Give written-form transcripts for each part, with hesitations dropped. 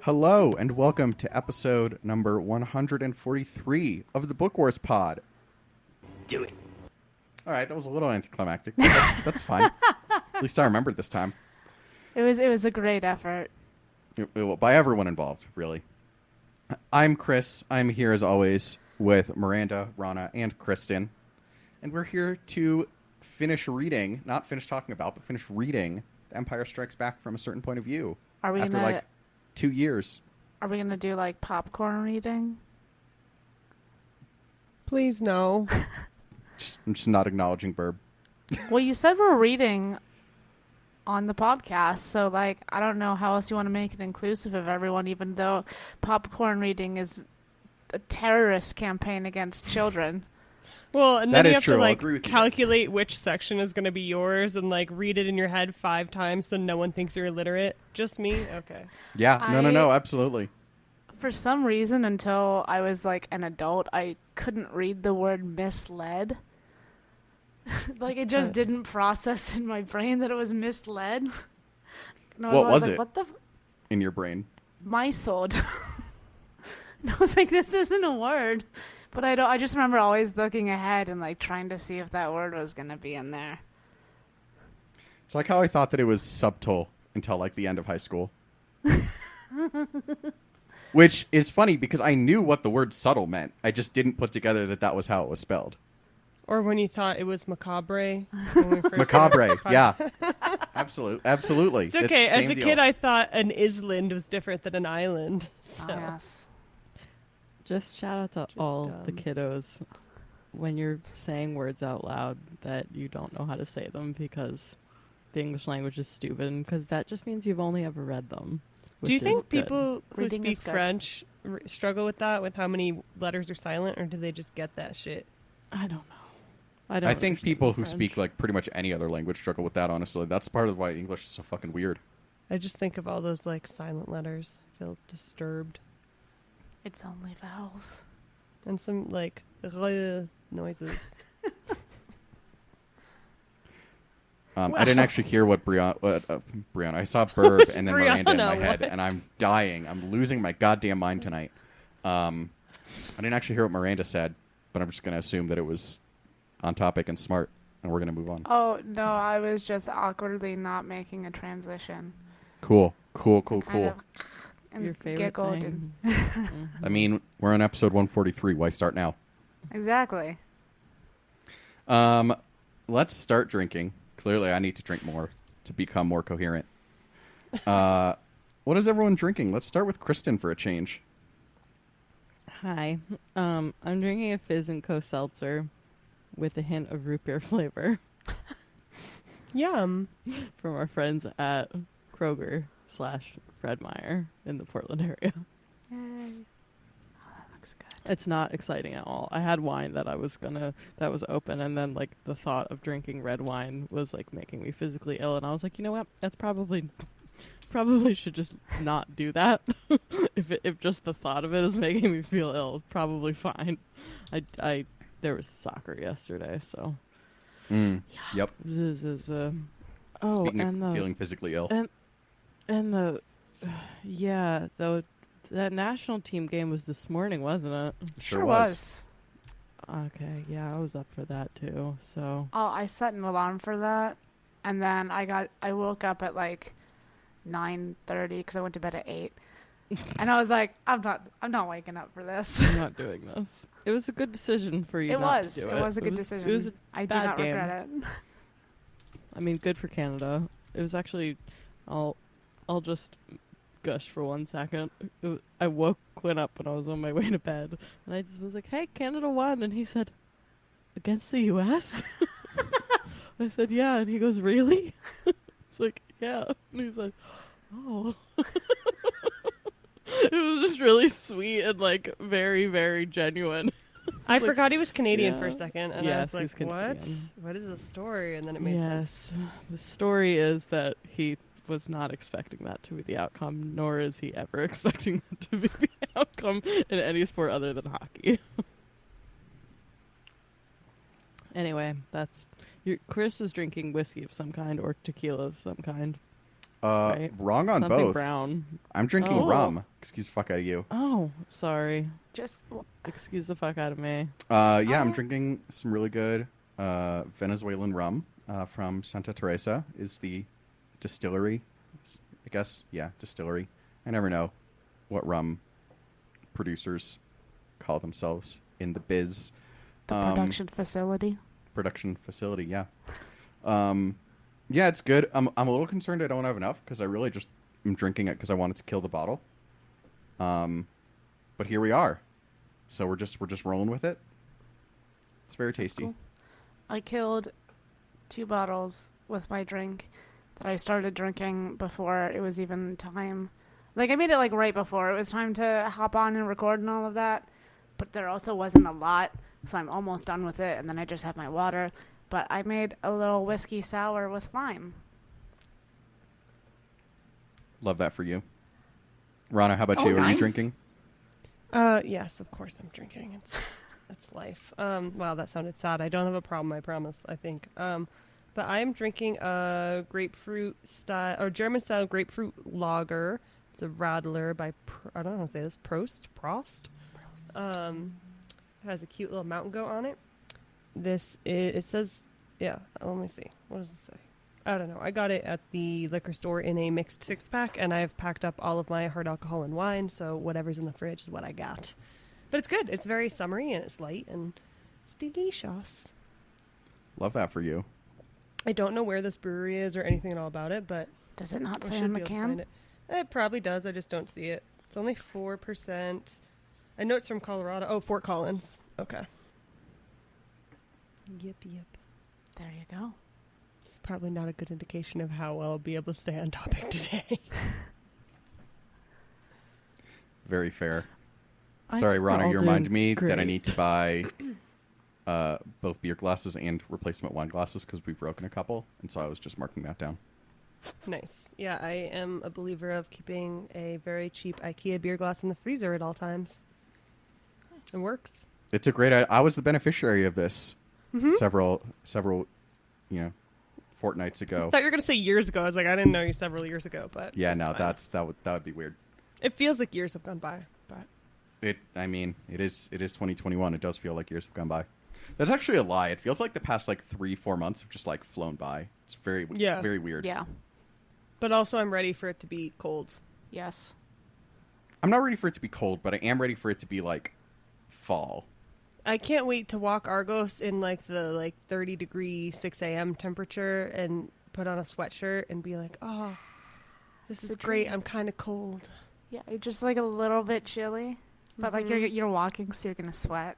Hello, and welcome to episode number 143 of the Book Wars Pod. Do it. All right, that was a little anticlimactic, but that's fine. At least I remembered this time. It was a great effort. By everyone involved, really. I'm Chris. I'm here, as always, with Miranda, Rana, and Kristen. And we're here to finish reading, not finish talking about, but finish reading Empire Strikes Back from a certain point of view. Are we after, gonna... 2 years. Are we going to do, popcorn reading? Please, no. I'm just not acknowledging Burb. Well, you said we're reading on the podcast, so, I don't know how else you want to make it inclusive of everyone, even though popcorn reading is a terrorist campaign against children. Well, and then that you is have true. to, calculate which section is going to be yours and, read it in your head 5 times so no one thinks you're illiterate. Just me? Okay. Yeah, no, absolutely. For some reason, until I was, an adult, I couldn't read the word misled. It just didn't process in my brain that it was misled. And What was it? What the... In your brain? Misled. And I was like, this isn't a word. But I just remember always looking ahead and trying to see if that word was going to be in there. It's like how I thought that it was subtle until the end of high school. Which is funny because I knew what the word subtle meant. I just didn't put together that was how it was spelled. Or when you thought it was macabre. Macabre, yeah. Absolutely. It's okay. As a kid, I thought an island was different than an island. So. Oh, yes. Just shout out to all the kiddos when you're saying words out loud that you don't know how to say them because the English language is stupid, because that just means you've only ever read them. Do you think people who Reading speak French struggle with that, with how many letters are silent, or do they just get that shit? I don't know. I think people who French. speak pretty much any other language struggle with that, honestly. That's part of why English is so fucking weird. I just think of all those silent letters. I feel disturbed. It's only vowels. And some noises. I didn't actually hear what Brianna. I saw Burb and then Miranda in my head, and I'm dying. I'm losing my goddamn mind tonight. I didn't actually hear what Miranda said, but I'm just going to assume that it was on topic and smart, and we're going to move on. Oh, no, I was just awkwardly not making a transition. Cool. And your favorite giggled thing. I mean, we're on episode 143. Why start now? Exactly. Let's start drinking. Clearly, I need to drink more to become more coherent. What is everyone drinking? Let's start with Kristen for a change. Hi. I'm drinking a Fizz & Co. seltzer with a hint of root beer flavor. Yum. From our friends at Kroger/Fred Meyer in the Portland area. Yay. Oh, that looks good. It's not exciting at all. I had wine that was open, and then the thought of drinking red wine was making me physically ill, and I was like, you know what? That's probably should just not do that. if just the thought of it is making me feel ill, probably fine. There was soccer yesterday, so. Yep. Oh, Speaking of feeling physically ill. And that national team game was this morning, wasn't it? Sure was. Okay, yeah, I was up for that too. So. Oh, I set an alarm for that, and then I woke up at 9:30 because I went to bed at 8, and I was like, I'm not waking up for this. I'm not doing this. It was a good decision for you. It was a good decision. It was a I do bad not game. regret it. I mean, good for Canada. It was actually, I'll just gush for 1 second. I woke Quinn up when I was on my way to bed, and I just was like, "Hey, Canada won," and he said, "Against the U.S." I said, "Yeah," and he goes, "Really?" It's like, "Yeah," and he's like, "Oh." It was just really sweet and very, very genuine. I forgot he was Canadian for a second, and I Yes, was he's like, "What? Canadian. What is the story?" And then it made sense. Yes. The story is that he was not expecting that to be the outcome, nor is he ever expecting that to be the outcome in any sport other than hockey. Anyway, Chris is drinking whiskey of some kind or tequila of some kind. Right? Wrong on Something both. brown. I'm drinking Oh. rum. Excuse the fuck out of you. Oh, sorry. Just Excuse the fuck out of me. Yeah, I'm drinking some really good Venezuelan rum from Santa Teresa is the distillery. I guess, yeah, distillery. I never know what rum producers call themselves in the biz. the production facility. Production facility, yeah. Yeah, it's good. I'm a little concerned I don't have enough because I really just am drinking it because I wanted to kill the bottle. But here we are. So we're just rolling with it. It's very That's tasty. cool. I killed 2 bottles with my drink that I started drinking before it was even time. Like, I made it, like, right before it was time to hop on and record and all of that. But there also wasn't a lot, so I'm almost done with it, and then I just have my water. But I made a little whiskey sour with lime. Love that for you. Rana, how about you? Are you nice. drinking? Yes, of course I'm drinking. It's life. Wow, that sounded sad. I don't have a problem, I promise, I think. But I'm drinking a grapefruit style, or German style grapefruit lager. It's a Radler by, I don't know how to say this, Prost? It has a cute little mountain goat on it. It says, yeah, let me see. What does it say? I don't know. I got it at the liquor store in a mixed 6-pack, and I've packed up all of my hard alcohol and wine, so whatever's in the fridge is what I got. But it's good. It's very summery, and it's light, and it's delicious. Love that for you. I don't know where this brewery is or anything at all about it, but Does it not I say should on be the able to find can? it. It probably does. I just don't see it. It's only 4%. I know it's from Colorado. Oh, Fort Collins. Okay. Yep. There you go. It's probably not a good indication of how well I'll be able to stay on topic today. Very fair. I Sorry, think we're Rana, all you reminded doing me that I great. need to buy both beer glasses and replacement wine glasses because we've broken a couple, and so I was just marking that down. Nice. Yeah, I am a believer of keeping a very cheap IKEA beer glass in the freezer at all times. It works. It's a great. I was the beneficiary of this several, fortnights ago. I thought you were going to say years ago. I was like, I didn't know you several years ago, but Yeah, it's no, fine. that would be weird. It feels like years have gone by, but It is 2021. It does feel like years have gone by. That's actually a lie. It feels like the past 3-4 months have just flown by. It's very weird. Yeah. but also I'm ready for it to be cold. Yes. I'm not ready for it to be cold, but I am ready for it to be fall. I can't wait to walk Argos in the 30 degree 6 a.m. temperature and put on a sweatshirt and be like, oh, this is The great. dream. I'm kind of cold. Yeah, you're just a little bit chilly, but you're walking, so you're gonna sweat.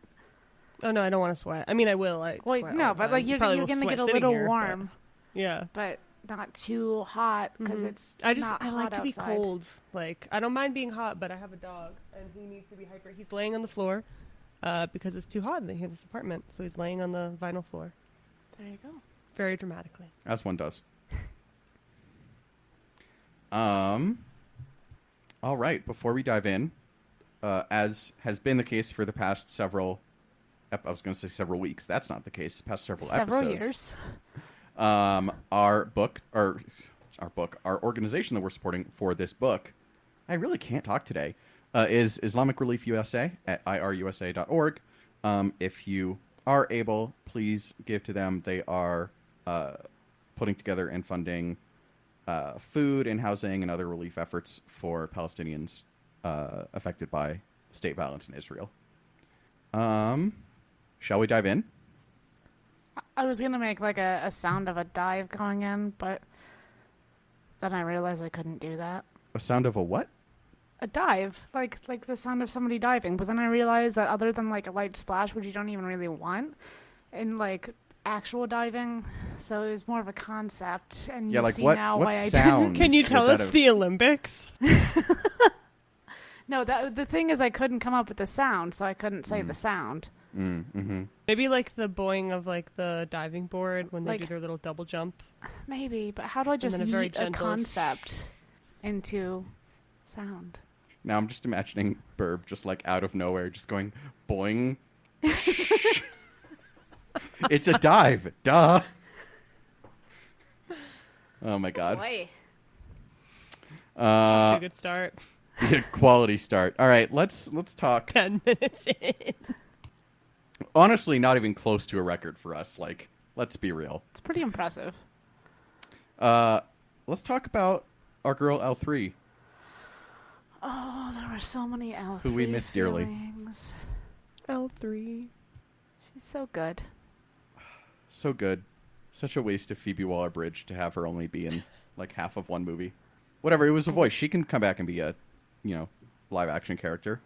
Oh no, I don't want to sweat. I mean, I will. I Well, sweat no, all the but time. you're Probably gonna will get sweat a sitting little here, but- warm, Yeah. but not too hot because Mhm. it's. I not like hot to be outside. cold. I don't mind being hot, but I have a dog and he needs to be hyper. He's laying on the floor because it's too hot in here, this apartment. So he's laying on the vinyl floor There you go. very dramatically. As one does. All right. Before we dive in, as has been the case for the past several, I was going to say several weeks. That's not the case. Past several episodes. Years. Our organization that we're supporting for this book, I really can't talk today, is Islamic Relief USA at irusa.org. If you are able, please give to them. They are putting together and funding food and housing and other relief efforts for Palestinians affected by state violence in Israel. Shall we dive in? I was gonna make a sound of a dive going in, but then I realized I couldn't do that. A sound of a what? A dive, like the sound of somebody diving. But then I realized that other than a light splash, which you don't even really want, in actual diving, so it was more of a concept. And Yeah, you see what now what why I sound? didn't. Can you would tell that it's have- the Olympics? No, the thing is I couldn't come up with the sound, so I couldn't say the sound. Mm-hmm. Maybe like the boing of like the diving board when they Like- do their little double jump. Maybe, but how do I just then a very yeet a gentle concept into sound? Now I'm just imagining Burb just like out of nowhere, just going boing. It's a dive, duh. Oh my god. Boy. A good start. Quality start. All right, let's talk. 10 minutes in. Honestly, not even close to a record for us. Like, let's be real. It's pretty impressive. Let's talk about our girl L3. Oh, there were so many L's. Who we miss dearly. feelings. L3. She's so good. So good. Such a waste of Phoebe Waller-Bridge to have her only be in like half of one movie. Whatever, it was a voice. She can come back and be a, live action character,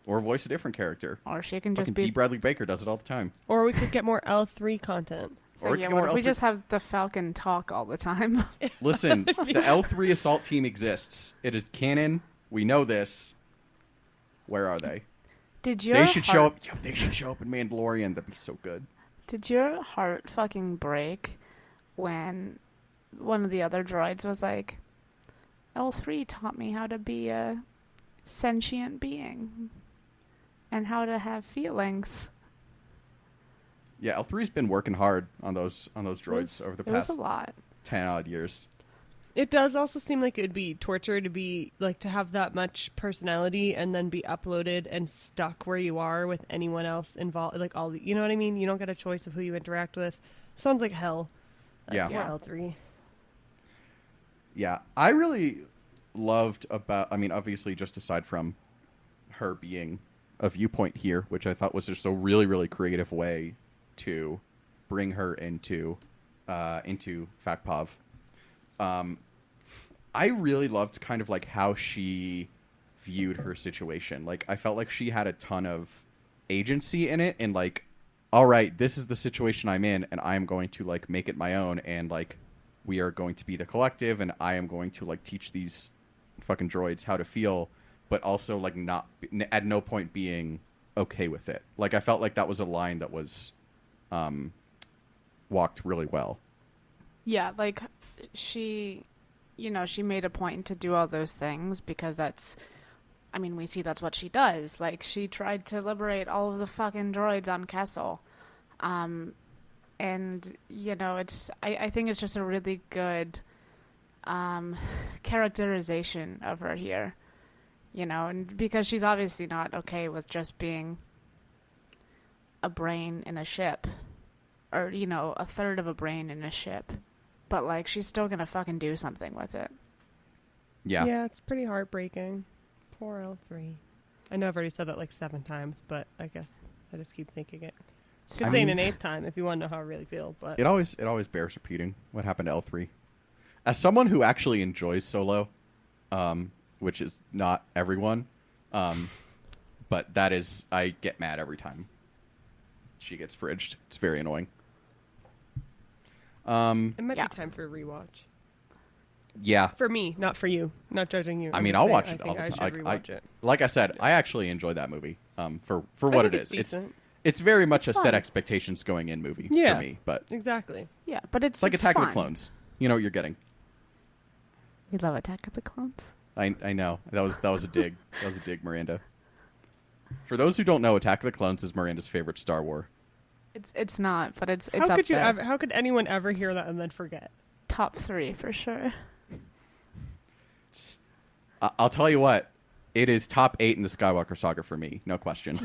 or voice a different character. Or she can just Fucking be. D. Bradley Baker does it all the time. Or we could get more L3 content. So, or yeah, get what more if we L3 just have the Falcon talk all the time? Listen, the L3 assault team exists. It is canon. We know this. Where are they? Did your They should show heart- up. Yo, they should show up in Mandalorian. That'd be so good. Did your heart fucking break when one of the other droids was like, L3 taught me how to be a sentient being and how to have feelings? Yeah, L3's been working hard on those droids over the It was past a lot. 10 odd years. It does also seem like it would be torture to be like to have that much personality and then be uploaded and stuck where you are with anyone else involved. Like all the, you know what I mean? You don't get a choice of who you interact with. Sounds like hell. Yeah. Poor L3. Yeah, I really loved obviously just aside from her being a viewpoint here, which I thought was just a really, really creative way to bring her into FACPOV. I really loved kind of like how she viewed her situation. Like, I felt like she had a ton of agency in it, and like, all right, this is the situation I'm in, and I'm going to like make it my own, and like, we are going to be the collective, and I am going to like teach these fucking droids how to feel, but also like not at no point being okay with it. Like, I felt like that was a line that was walked really well. Yeah, like she made a point to do all those things because we see that's what she does. Like, she tried to liberate all of the fucking droids on Kessel. And, I think it's just a really good characterization of her here. And because she's obviously not okay with just being a brain in a ship. Or, a third of a brain in a ship. But, like, she's still gonna fucking do something with it. Yeah. Yeah, it's pretty heartbreaking. Poor L3. I know I've already said that like 7 times, but I guess I just keep thinking it. Could say it an 8th time if you want to know how I really feel. But It always bears repeating what happened to L3. As someone who actually enjoys Solo, which is not everyone, but that is, I get mad every time she gets fridged. It's very annoying. it might Yeah. be time for a rewatch. Yeah. For me, not for you. Not judging you. I I'm mean, just I'll saying watch I it all think the I time. should rewatch it. Like I said, I actually enjoyed that movie. For I what it think is, decent. it's very much a It's set fun. expectations going in movie Yeah. for me. But Exactly. Yeah, but it's it's like Attack of fun. the Clones. You know what you're getting. We love Attack of the Clones. I know that was a dig. That was a dig, Miranda. For those who don't know, Attack of the Clones is Miranda's favorite Star Wars. It's not, but it's How up could you there. ever? How could anyone ever hear that and then forget? Top 3 for sure. I'll tell you what, it is top 8 in the Skywalker saga for me, no question.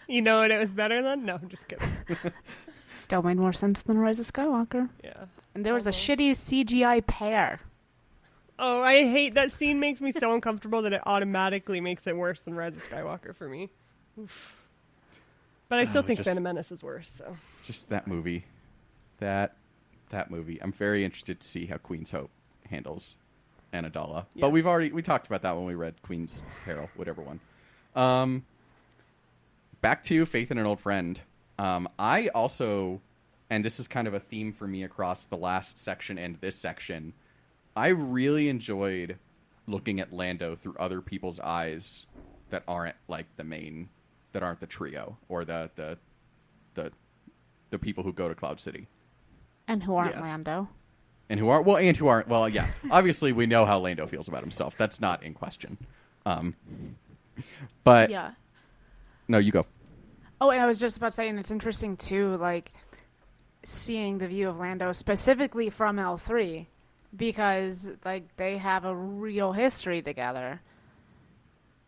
You know what? It was better than. No, I'm just kidding. Still made more sense than Rise of Skywalker. Yeah. And there was a Almost. shitty CGI pear. Oh, I hate that scene. Makes me so uncomfortable that it automatically makes it worse than Rise of Skywalker for me. Oof. But I still think just- Phantom Menace is worse. So Just that movie, that movie. I'm very interested to see how Queen's Hope handles Anadala. But Yes. we talked about that when we read Queen's Peril, whatever one. Back to Faith in an Old Friend. I also, and this is kind of a theme for me across the last section and this section, I really enjoyed looking at Lando through other people's eyes that aren't like that aren't the trio or the people who go to Cloud City. And who aren't Lando. And who aren't yeah. Obviously we know how Lando feels about himself. That's not in question. But yeah. No, you go. Oh, and I was just about to say, and it's interesting too, like seeing the view of Lando specifically from L3, because like they have a real history together.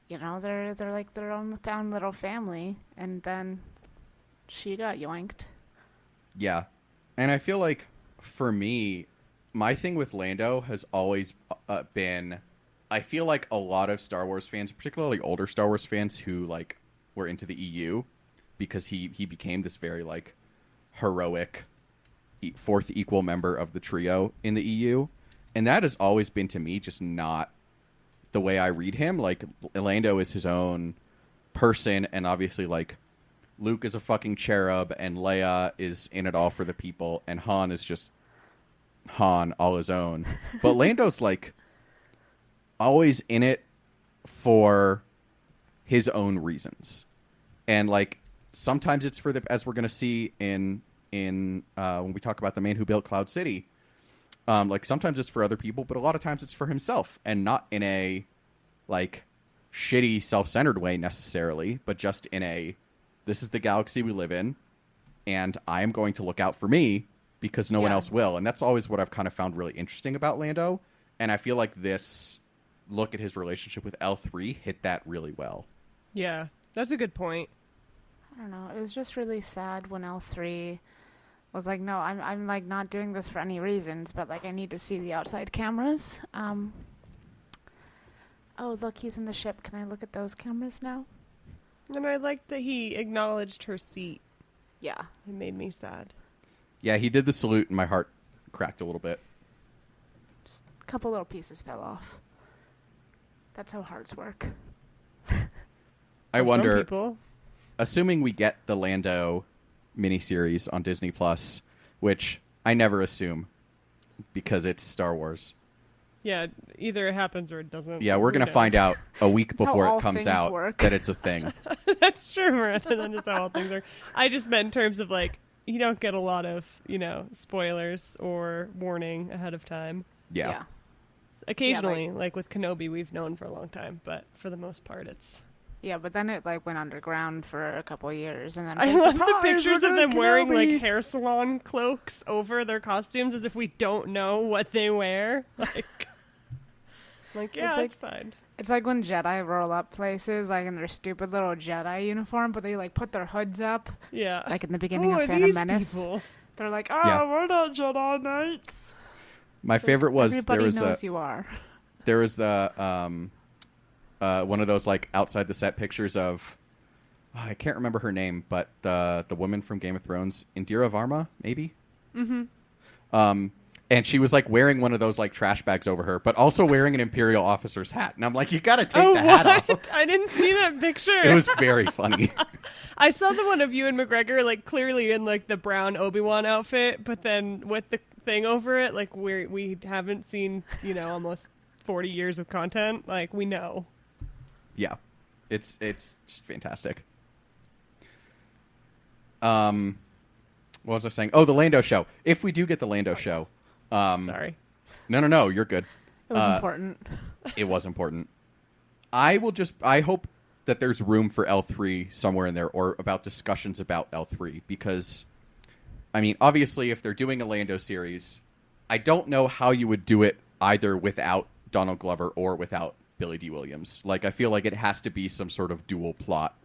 You know, they're like their own found little family, and then she got yoinked. Yeah, and I feel like for me, my thing with Lando has always been, I feel like a lot of Star Wars fans, particularly older Star Wars fans who like were into the EU, because he became this very like heroic fourth equal member of the trio in the EU, and that has always been to me just not the way I read him. Like Lando is his own person, and obviously like Luke is a fucking cherub, and Leia is in it all for the people, and Han is just Han all his own. But Lando's like always in it for his own reasons, and like sometimes it's for the, as we're gonna see in when we talk about the man who built Cloud City, like sometimes it's for other people, but a lot of times it's for himself, and not in a like shitty self-centered way necessarily, but just in a, this is the galaxy we live in, and I am going to look out for me because no one else will. And that's always what I've kind of found really interesting about Lando. And I feel like this look at his relationship with L3 hit that really well. Yeah, that's a good point. I don't know. It was just really sad when L3 was like, no, I'm like not doing this for any reasons, but like I need to see the outside cameras. Oh, look, he's in the ship. Can I look at those cameras now? And I liked that he acknowledged her seat. Yeah. It made me sad. Yeah, he did the salute and my heart cracked a little bit. Just a couple little pieces fell off. That's how hearts work. I wonder, people. Assuming we get the Lando miniseries on Disney Plus, which I never assume because it's Star Wars. Yeah, either it happens or it doesn't. Yeah, we're going to find out a week before it comes out work. that it's a thing. That's true, Miranda. That is how all things work. I just meant in terms of like, you don't get a lot of, spoilers or warning ahead of time. Yeah. Occasionally, like with Kenobi, we've known for a long time, but for the most part, it's... Yeah, but then it like went underground for a couple of years, and then I love the pictures of them wearing like hair salon cloaks over their costumes as if we don't know what they wear. Like yeah, it's fine. It's like when Jedi roll up places, like in their stupid little Jedi uniform, but they like put their hoods up. Yeah, like in the beginning of Phantom Menace. People? They're like, we're not Jedi Knights. My favorite was everybody knows you are. There was the one of those like outside the set pictures of, I can't remember her name, but the woman from Game of Thrones, Indira Varma, maybe. Mm-hmm. And she was like wearing one of those like trash bags over her, but also wearing an Imperial officer's hat. And I'm like, you got to take the hat off. I didn't see that picture. It was very funny. I saw the one of Ewan McGregor like clearly in like the brown Obi-Wan outfit, but then with the thing over it, like we haven't seen, almost 40 years of content. Like we know. Yeah, it's just fantastic. What was I saying? Oh, the Lando show. If we do get the Lando show, sorry. No, you're good. It was important. It was important. I hope that there's room for L3 somewhere in there, or about discussions about L3, because, I mean, obviously, if they're doing a Lando series, I don't know how you would do it either without Donald Glover or without Billy D. Williams. Like, I feel like it has to be some sort of dual plot,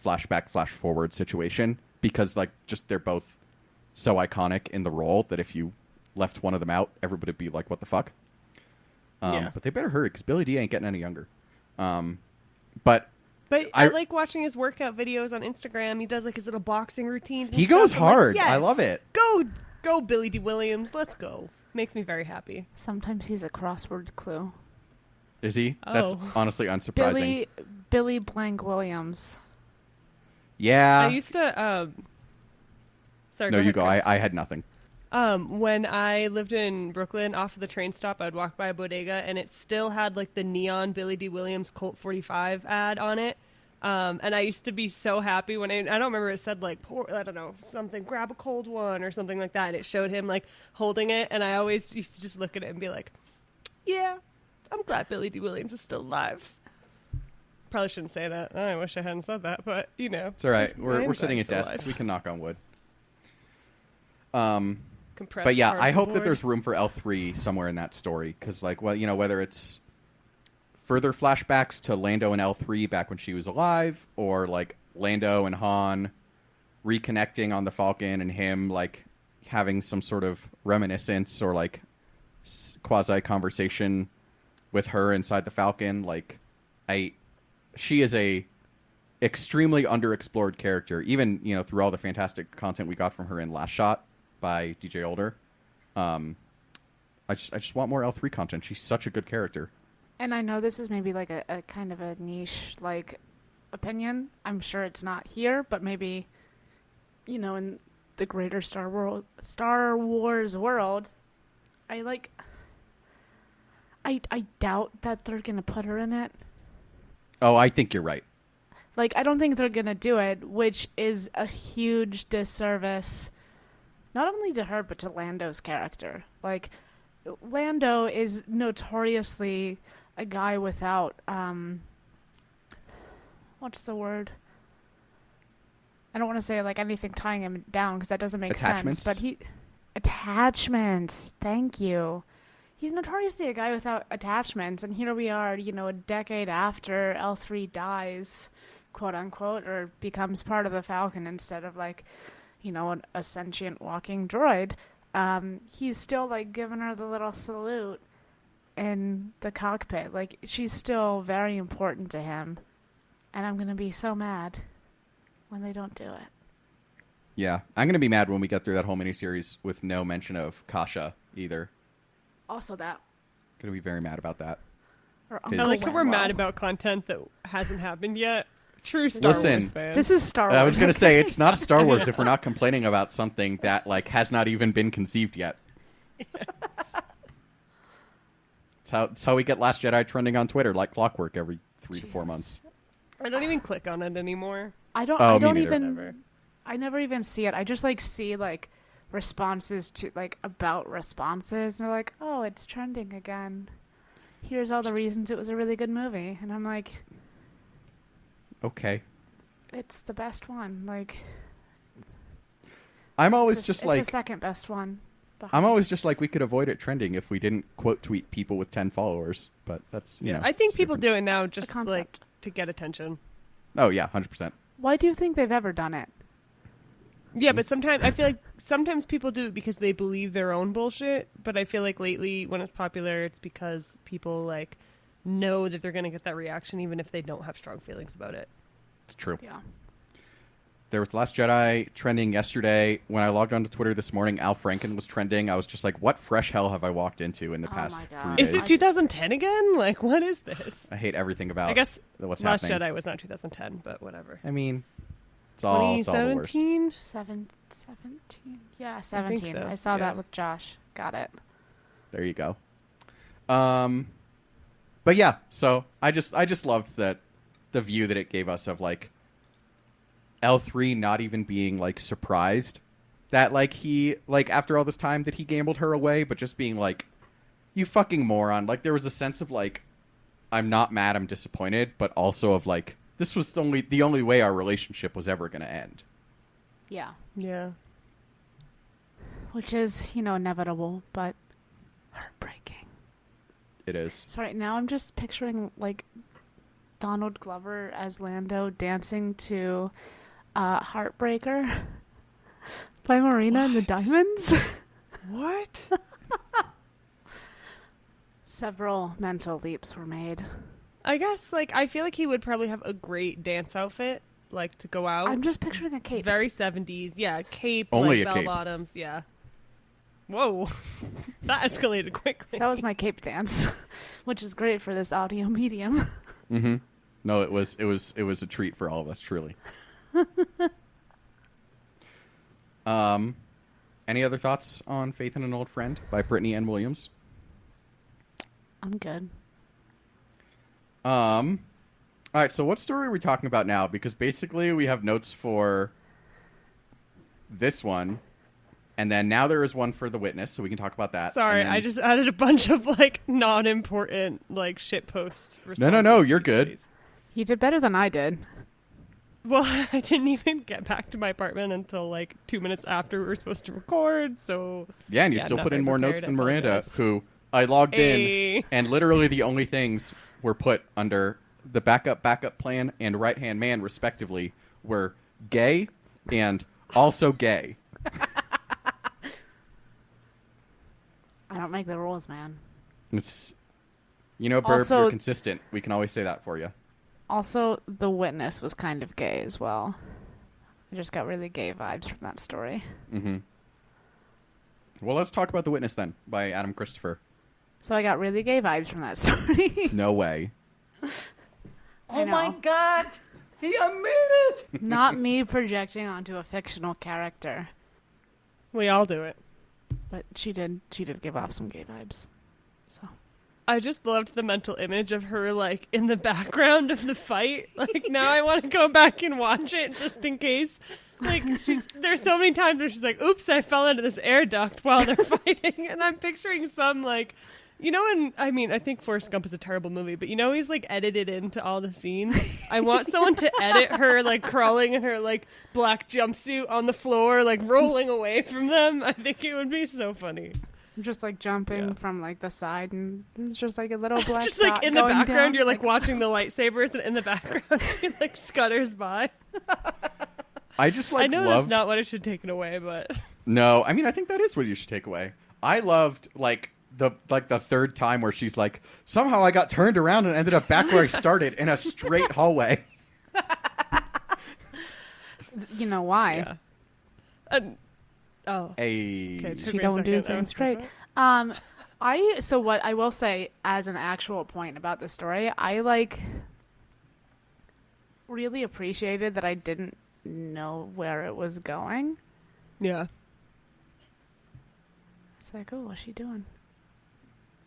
flashback, flash forward situation, because, like, just they're both so iconic in the role that if you left one of them out, everybody would be like, what the fuck? But they better hurry, because Billy D. ain't getting any younger. But I like watching his workout videos on Instagram. He does like his little boxing routines. He goes hard. Like, yes, I love it. Go, Billy D. Williams. Let's go. Makes me very happy. Sometimes he's a crossword clue. Is he? Oh. That's honestly unsurprising. Billy Blank Williams. Yeah. I used to. Sorry. No, go you ahead, go. Chris. I had nothing. When I lived in Brooklyn, off of the train stop, I'd walk by a bodega, and it still had like the neon Billy D. Williams Colt 45 ad on it. And I used to be so happy when I don't remember, it said like, I don't know, something, grab a cold one or something like that. And it showed him like holding it. And I always used to just look at it and be like, yeah, I'm glad Billy D. Williams is still alive. Probably shouldn't say that. Oh, I wish I hadn't said that, but you know. It's all right. We're glad sitting he's at still desks. alive. We can knock on wood. Compressed But yeah, I cardboard. hope that there's room for L3 somewhere in that story. Because, like, well, you know, whether it's further flashbacks to Lando and L3 back when she was alive, or, like, Lando and Han reconnecting on the Falcon and him, like, having some sort of reminiscence or, like, quasi-conversation with her inside the Falcon. Like, she is a extremely underexplored character, even, you know, through all the fantastic content we got from her in Last Shot by DJ Older. I just want more L3 content. She's such a good character. And I know this is maybe like a kind of a niche like opinion. I'm sure it's not here, but maybe, you know, in the greater Star Wars world, I doubt that they're gonna put her in it. Oh, I think you're right. Like, I don't think they're gonna do it, which is a huge disservice, not only to her, but to Lando's character. Like, Lando is notoriously a guy without, what's the word? I don't want to say, like, anything tying him down, because that doesn't make Attachments? sense. But attachments, thank you. He's notoriously a guy without attachments, and here we are, you know, a decade after L3 dies, quote unquote, or becomes part of the Falcon instead of, like, you know, a sentient walking droid. He's still, like, giving her the little salute in the cockpit. Like, she's still very important to him, and I'm gonna be so mad when they don't do it. Yeah, I'm going to be mad when we get through that whole miniseries with no mention of Kasha either. Also that. Going to be very mad about that. Or I I Uncle like how we're Wendell. mad about content that hasn't happened yet. True Star Listen, Wars fans. This is Star Wars. I was going to say, it's not Star Wars if we're not complaining about something that, like, has not even been conceived yet. It's how we get Last Jedi trending on Twitter like clockwork every 3 to 4 Jesus. months. I don't even click on it anymore. I don't. Oh, I me don't neither. even. Never. I never even see it. I just like see like responses to like about responses, and they're like, "Oh, it's trending again. Here's all the reasons it was a really good movie," and I'm like, Okay. "It's the best one." Like, I'm always it's just the like, second best one. I'm behind- always just like, we could avoid it trending if we didn't quote tweet people with 10 followers. But that's, you know. I think it's people different. do it now the just concept. like to get attention. Oh, yeah, 100%. Why do you think they've ever done it? Yeah, but sometimes I feel like sometimes people do it because they believe their own bullshit. But I feel like lately, when it's popular, it's because people like know that they're going to get that reaction, even if they don't have strong feelings about it. It's true. Yeah. There was Last Jedi trending yesterday. When I logged onto Twitter this morning, Al Franken was trending. I was just like, what fresh hell have I walked into in the Oh past my 3 God. days? Is it 2010 again? Like, what is this? I hate everything about I guess what's Last happening. Jedi was not 2010, but whatever. I mean, it's all the worst. 2017? 17. Yeah, 17. so, I saw yeah. that with Josh. Got it. There you go. But yeah, so I just loved that the view that it gave us of like L3 not even being like surprised that like he like after all this time that he gambled her away, but just being like, you fucking moron. Like there was a sense of like, I'm not mad, I'm disappointed, but also of like, this was the only way our relationship was ever going to end. Yeah. Yeah. Which is, you know, inevitable, but heartbreaking. It is. Sorry, now I'm just picturing, like, Donald Glover as Lando dancing to Heartbreaker by Marina and the Diamonds. What? Several mental leaps were made. I guess, like, I feel like he would probably have a great dance outfit, like, to go out. I'm just picturing a cape. Very 70s. Yeah, cape, Only like, a bell cape. bottoms, yeah. Whoa. That escalated quickly. That was my cape dance, which is great for this audio medium. Mm-hmm. No, it was a treat for all of us, truly. Any other thoughts on Faith and an Old Friend by Brittany N. Williams? I'm good. All right, so what story are we talking about now? Because basically we have notes for this one, and then now there is one for The Witness, so we can talk about that. Sorry, and then... I just added a bunch of like non-important like shitpost responses. No, you're good. Please. You did better than I did. Well, I didn't even get back to my apartment until like 2 minutes after we were supposed to record, so... Yeah, and you still put in more notes than Miranda, who I logged in, and literally the only things were put under the backup plan, and right-hand man, respectively, were gay and also gay. I don't make the rules, man. It's, Burb, Also- you're consistent. We can always say that for you. Also, The Witness was kind of gay as well. I just got really gay vibes from that story. Mm-hmm. Well, let's talk about The Witness then, by Adam Christopher. So I got really gay vibes from that story. No way. Oh my God! He admitted! Not me projecting onto a fictional character. We all do it. But she did give off some gay vibes. So I just loved the mental image of her like in the background of the fight. Like now I want to go back and watch it just in case. Like there's so many times where she's like, "Oops, I fell into this air duct while they're fighting," and I'm picturing some like, and I think Forrest Gump is a terrible movie, but he's like edited into all the scenes. I want someone to edit her like crawling in her like black jumpsuit on the floor, like rolling away from them. I think it would be so funny. just like jumping from like the side, and it's just like a little black just like dot in the going background, down. you're like watching the lightsabers, and in the background she like scutters by. I just like I know loved... that's not what it should take it away, but No, I mean I think that is what you should take away. I loved the third time where she's like, somehow I got turned around and ended up back where I started in a straight hallway. You know why? yeah. Okay, Okay, She don't do things straight. So what I will say as an actual point about the story, I like really appreciated that I didn't know where it was going. Yeah. It's like, oh, what's she doing?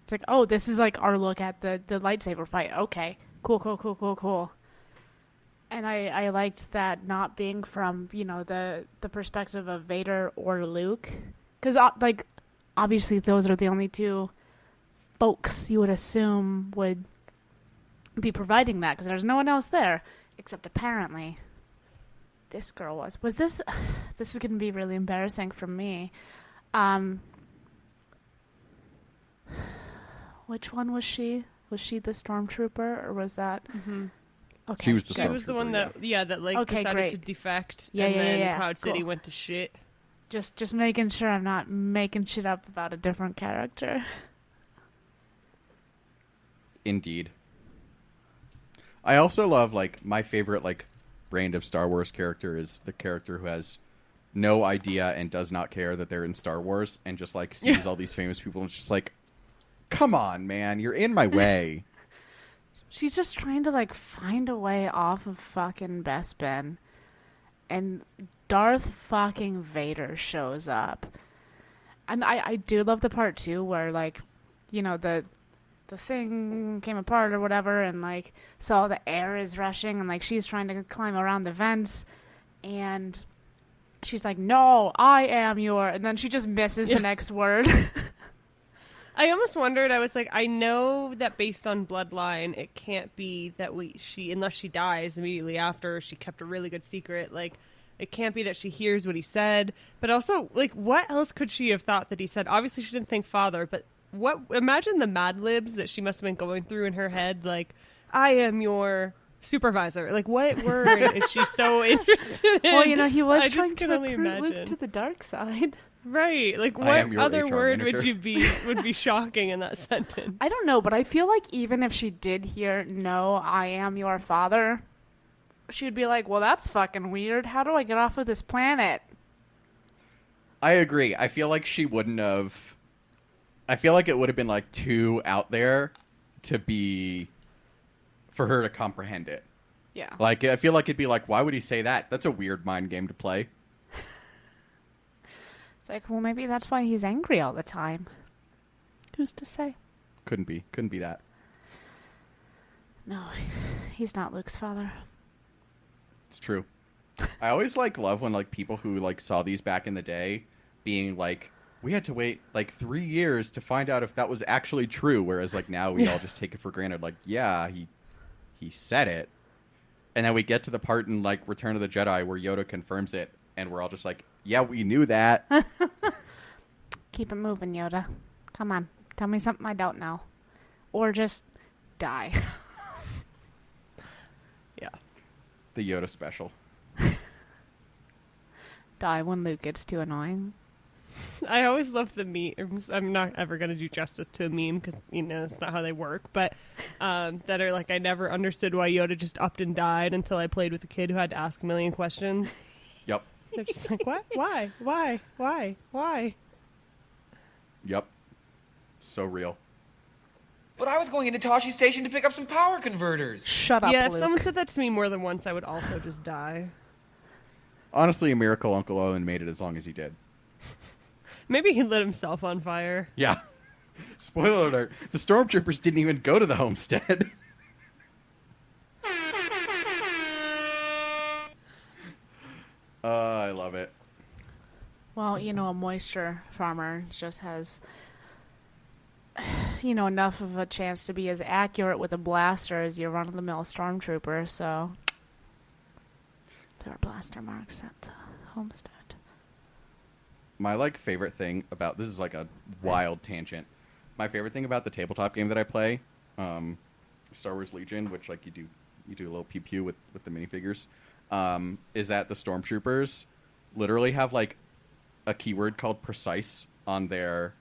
It's like, oh, this is like our look at the lightsaber fight. Okay, cool. And I liked that not being from, the perspective of Vader or Luke. Because, obviously those are the only two folks you would assume would be providing that. Because there's no one else there. Except apparently this girl was. Was this... This is going to be really embarrassing for me. Which one was she? Was she the stormtrooper, or was that... Mm-hmm. Okay. She was the She was the one that decided great. to defect, Yeah, and yeah, then yeah. Cloud City Cool. went to shit. Just making sure I'm not making shit up about a different character. Indeed. I also love, my favorite, brand of Star Wars character is the character who has no idea and does not care that they're in Star Wars and just, sees all these famous people and it's just like, come on, man, you're in my way. She's just trying to, find a way off of fucking Bespin. And Darth fucking Vader shows up. And I do love the part, too, where, the thing came apart or whatever, and, so the air is rushing, and, she's trying to climb around the vents, and she's like, no, I am your... And then she just misses the next word. I almost wondered, I was like, I know that based on bloodline, it can't be that unless she dies immediately after, she kept a really good secret, it can't be that she hears what he said, but also, what else could she have thought that he said? Obviously, she didn't think father, but imagine the Mad Libs that she must have been going through in her head, I am your supervisor. What word is she so interested in? Well, he was I trying just to can only recruit Luke imagine. to the dark side. Right. I What am your other HR word manager. would be shocking in that sentence? I don't know, but I feel like even if she did hear, no, I am your father, she'd be like, well, that's fucking weird. How do I get off of this planet? I agree. I feel like she wouldn't have... I feel like it would have been, too out there for her to comprehend it. Yeah. I feel like it'd be why would he say that? That's a weird mind game to play. It's like, well, maybe that's why he's angry all the time. Who's to say? Couldn't be that. No, he's not Luke's father. It's true. I always love when people who saw these back in the day being like, we had to wait 3 years to find out if that was actually true, whereas now we all just take it for granted. Yeah, he said it. And then we get to the part in Return of the Jedi where Yoda confirms it, and we're all just like, yeah, we knew that. Keep it moving, Yoda. Come on. Tell me something I don't know. Or just die. Yeah. The Yoda special. Die when Luke gets too annoying. I always love the memes. I'm not ever going to do justice to a meme because, it's not how they work. But that are I never understood why Yoda just upped and died until I played with a kid who had to ask a million questions. Yep. They're just like, what? Why? Why? Yep. So real. But I was going into Toshi Station to pick up some power converters. Shut up, Yeah, if Luke. someone said that to me more than once, I would also just die. Honestly, a miracle Uncle Owen made it as long as he did. Maybe he lit himself on fire. Yeah. Spoiler alert. The stormtroopers didn't even go to the homestead. I love it. Well, a moisture farmer just has, enough of a chance to be as accurate with a blaster as your run-of-the-mill stormtrooper, so there are blaster marks at the homestead. My favorite thing about this is a wild tangent. My favorite thing about the tabletop game that I play, Star Wars Legion, which you do a little pew pew with the minifigures, is that the stormtroopers literally have a keyword called precise on their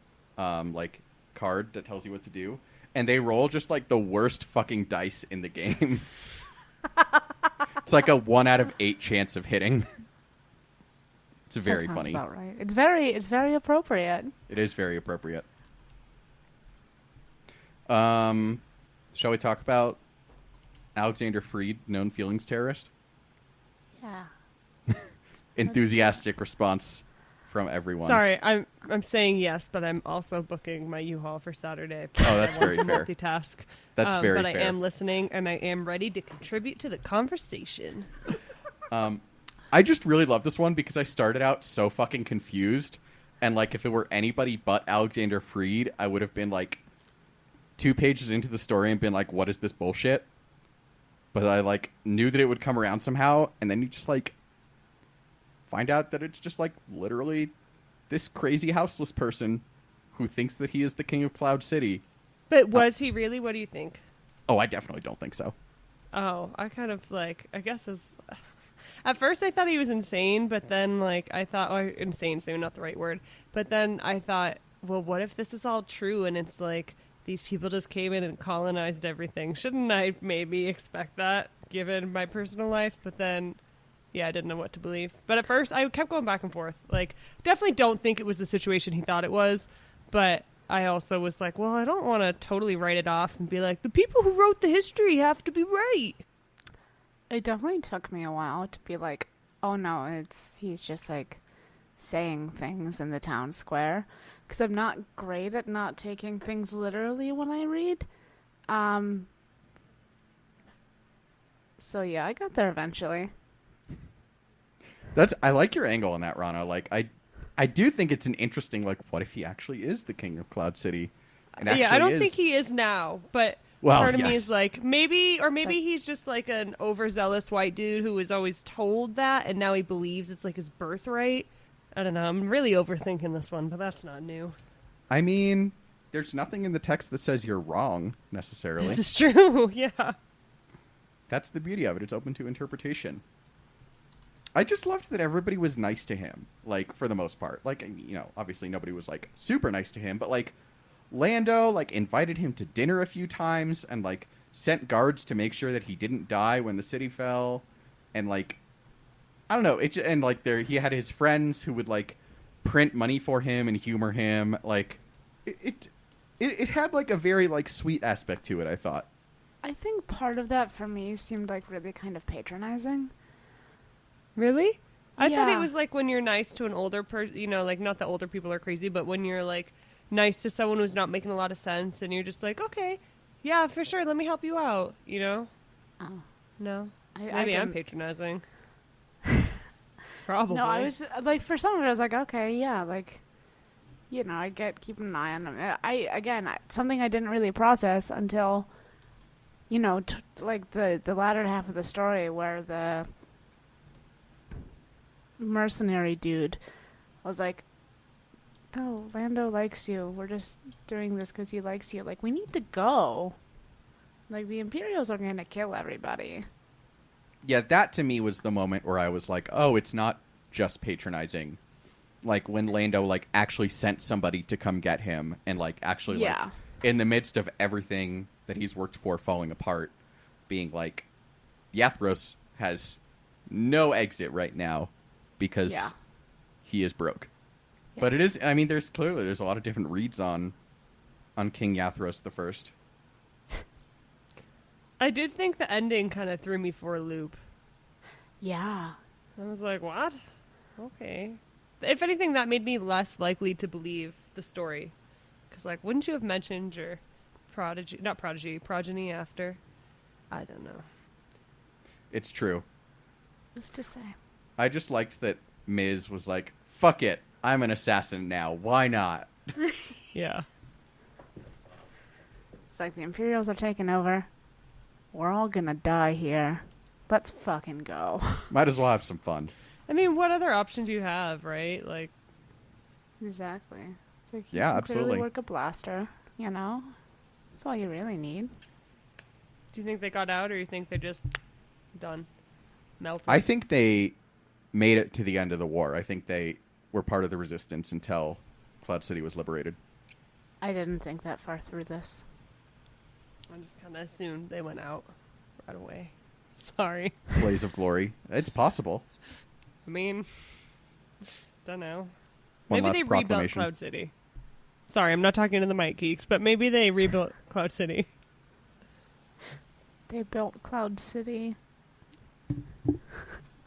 card that tells you what to do, and they roll just the worst fucking dice in the game. It's a 1 out of 8 chance of hitting. It's very that sounds funny. About right. It's very appropriate. It is very appropriate. Shall we talk about Alexander Freed, known feelings terrorist? Yeah. Enthusiastic response from everyone. Sorry, I'm saying yes, but I'm also booking my U-Haul for Saturday. Oh, that's very I want to fair. multitask. That's very but fair. I am listening, and I am ready to contribute to the conversation. I just really love this one because I started out so fucking confused, and if it were anybody but Alexander Freed, I would have been 2 pages into the story and been what is this bullshit? But I knew that it would come around somehow, and then you just find out that it's just literally this crazy houseless person who thinks that he is the king of Cloud City. But was he really? What do you think? Oh, I definitely don't think so. Oh, I kind of I guess at first I thought he was insane, but then I thought, oh, insane's maybe not the right word. But then I thought, well, what if this is all true and it's these people just came in and colonized everything? Shouldn't I maybe expect that given my personal life? But then, yeah, I didn't know what to believe. But at first I kept going back and forth. Definitely don't think it was the situation he thought it was, but I also was well, I don't want to totally write it off and be the people who wrote the history have to be right. It definitely took me a while to be oh no, he's just saying things in the town square, because I'm not great at not taking things literally when I read. So yeah, I got there eventually. I like your angle on that, Rana. I do think it's an interesting what if he actually is the king of Cloud City? And Yeah, I don't is... think he is now, but Well, part of me yes. is maybe he's just an overzealous white dude who was always told that, and now he believes it's his birthright. I don't know. I'm really overthinking this one, but that's not new. I mean, there's nothing in the text that says you're wrong, necessarily. This is true, yeah. That's the beauty of it. It's open to interpretation. I just loved that everybody was nice to him, for the most part. Obviously nobody was, super nice to him, but, Lando, invited him to dinner a few times and, sent guards to make sure that he didn't die when the city fell. And, I don't know. He had his friends who would, print money for him and humor him. It had, a very, sweet aspect to it, I thought. I think part of that for me seemed really kind of patronizing. Really? I thought it Yeah. was like when you're nice to an older person, like not that older people are crazy, but when you're like nice to someone who's not making a lot of sense and you're just like, okay, yeah, for sure, let me help you out, Oh. No? I Maybe I'm didn't- patronizing. Probably. No, I was like, for some of it, I was like, okay, yeah, like, I get keeping an eye on them. Something I didn't really process until, like the latter half of the story where the mercenary dude was like, no, Lando likes you. We're just doing this because he likes you. Like, we need to go. Like, the Imperials are going to kill everybody. Yeah, that to me was the moment where I was like, oh, it's not just patronizing. Like, when Lando, like, actually sent somebody to come get him and, like, actually, like, Yeah. in the midst of everything that he's worked for falling apart, being like, Yathros has no exit right now because Yeah. he is broke. But it Yes. is, I mean, there's a lot of different reads on King Yathros the First. I did think the ending kind of threw me for a loop. Yeah. I was like, what? Okay. If anything, that made me less likely to believe the story. Because, like, wouldn't you have mentioned your progeny after? I don't know. It's true. Who's to say? I just liked that Miz was like, fuck it, I'm an assassin now. Why not? Yeah. It's like the Imperials are taking over. We're all gonna die here. Let's fucking go. Might as well have some fun. I mean, what other option do you have, right? Like, Exactly. It's like you Yeah, can absolutely. clearly work a blaster, That's all you really need. do you think they got out or you think they're just done? Melted? I think they made it to the end of the war. I think they were part of the resistance until Cloud City was liberated. I didn't think that far through this. I just kind of assumed they went out right away. Sorry. Blaze of Glory. It's possible. I mean, don't know. One Maybe last they rebuilt proclamation. Cloud City. Sorry, I'm not talking to the mic geeks, but maybe they rebuilt Cloud City. They built Cloud City.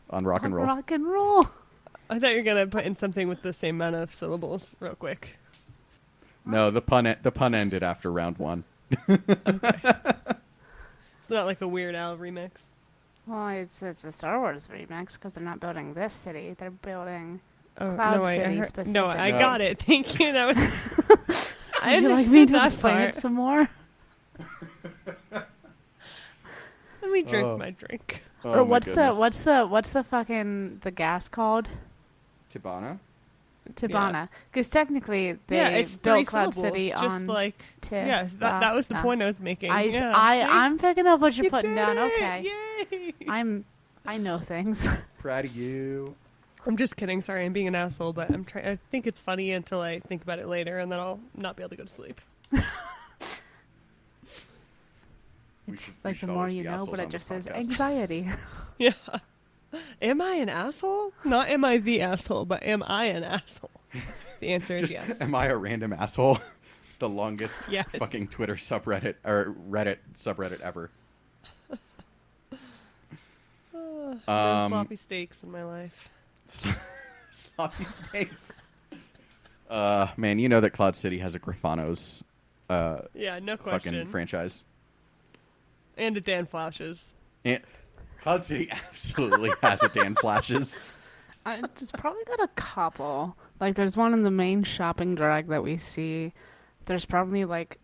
On rock and roll. Rock and roll. I thought you were gonna put in something with the same amount of syllables, real quick. No, the pun ended after round one. It's not like a Weird Al remix. Well, it's a Star Wars remix because they're not building this city. They're building Oh, Cloud no, I City heard, specific. No, I No. got it. Thank you. That was. I Would you like understood me to that explain part. it some more? Let me drink Oh. my drink. Oh, Or my what's goodness. the fucking the gas called? Tabana? Tabana. Because technically they Yeah, it's built three Cloud syllables, City just on like Tib- yes, that was the no. point I was making. Yeah, see? I'm picking up what you're You putting did down. it! Okay. Yay! I know things. Proud of you. I'm just kidding. Sorry, I'm being an asshole, but I'm trying. I think it's funny until I think about it later, and then I'll not be able to go to sleep. We It's should- we like should the more always you be know, assholes but on it just this says podcast. anxiety. Yeah. Am I an asshole? Not am I the asshole, but am I an asshole? The answer is Just, yes. am I a random asshole? The longest Yes. fucking Twitter subreddit or Reddit subreddit ever. There's Um, sloppy steaks in my life. Sloppy steaks. Man, you know that Cloud City has a Grafano's Yeah, no question. fucking franchise. And a Dan Flashes. And Cloud City absolutely has a Dan Flashes. I just probably got a couple. Like, there's one in the main shopping drag that we see. There's probably, like,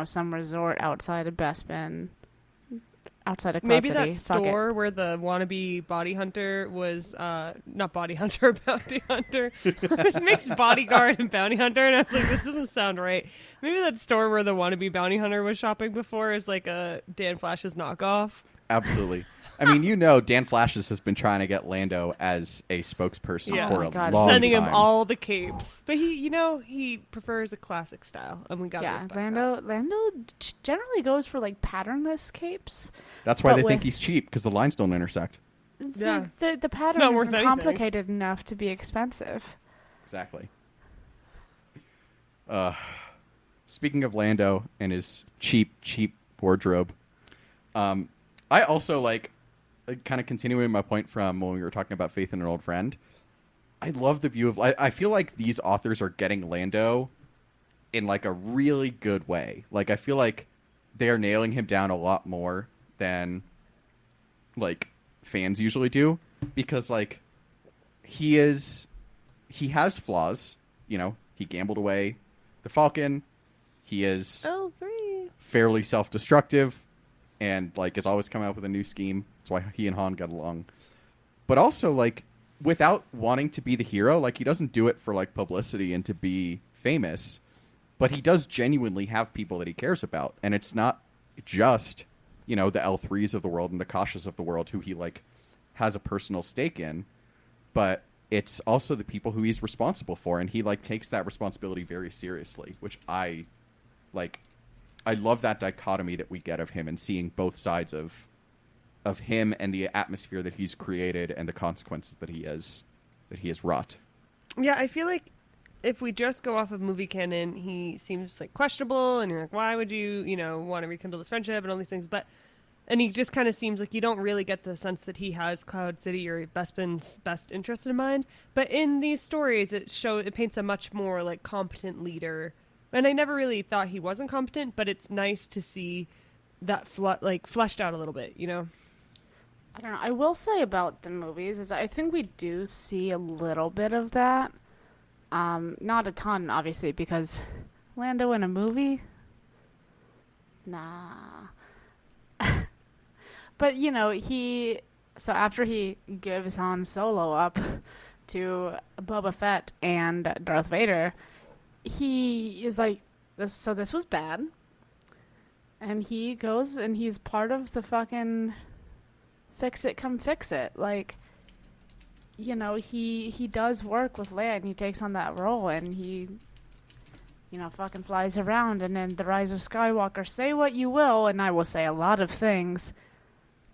some resort outside of Bespin, outside of Cloud Maybe City. that Fuck it. store where the wannabe body hunter was, not body hunter, bounty hunter. It makes bodyguard and bounty hunter, and I was like, this doesn't sound right. Maybe that store where the wannabe bounty hunter was shopping before is like a Dan Flash's knockoff. Absolutely. I mean, Dan Flashes has been trying to get Lando as a spokesperson Yeah. for Oh my a God. long Sending time. him all the capes. But he prefers a classic style, and we gotta Yeah, respect Lando generally goes for, like, patternless capes. That's why but they think with- he's cheap, because the lines don't intersect. It's Yeah. like the pattern not worth isn't anything. complicated enough to be expensive. Exactly. Speaking of Lando and his cheap wardrobe, I also, like, kind of continuing my point from when we were talking about faith in an old friend, I love the view of... I feel like these authors are getting Lando in, like, a really good way. Like, I feel like they are nailing him down a lot more than, like, fans usually do. Because, like, he has flaws. You know, he gambled away the Falcon. He is fairly self-destructive and, like, is always coming up with a new scheme. That's why he and Han got along. But also, like, without wanting to be the hero, like, he doesn't do it for, like, publicity and to be famous. But he does genuinely have people that he cares about. And it's not just, you know, the L3s of the world and the Kashas of the world who he, like, has a personal stake in. But it's also the people who he's responsible for. And he, like, takes that responsibility very seriously, which I love that dichotomy that we get of him and seeing both sides of him and the atmosphere that he's created and the consequences that he has wrought. Yeah, I feel like if we just go off of movie canon, he seems like questionable, and you're like, why would you want to rekindle this friendship and all these things? And he just kind of seems like you don't really get the sense that he has Cloud City or Bespin's best interest in mind. But in these stories, it paints a much more like competent leader. And I never really thought he wasn't competent, but it's nice to see that fleshed out a little bit, you know? I don't know. I will say about the movies is I think we do see a little bit of that. Not a ton, obviously, because Lando in a movie? Nah. But, you know, so after he gives Han Solo up to Boba Fett and Darth Vader, he is like, this was bad. And he goes and he's part of the fucking fix it, come fix it. Like, you know, he does work with Leia and he takes on that role and he, you know, fucking flies around. And then The Rise of Skywalker, say what you will, and I will say a lot of things.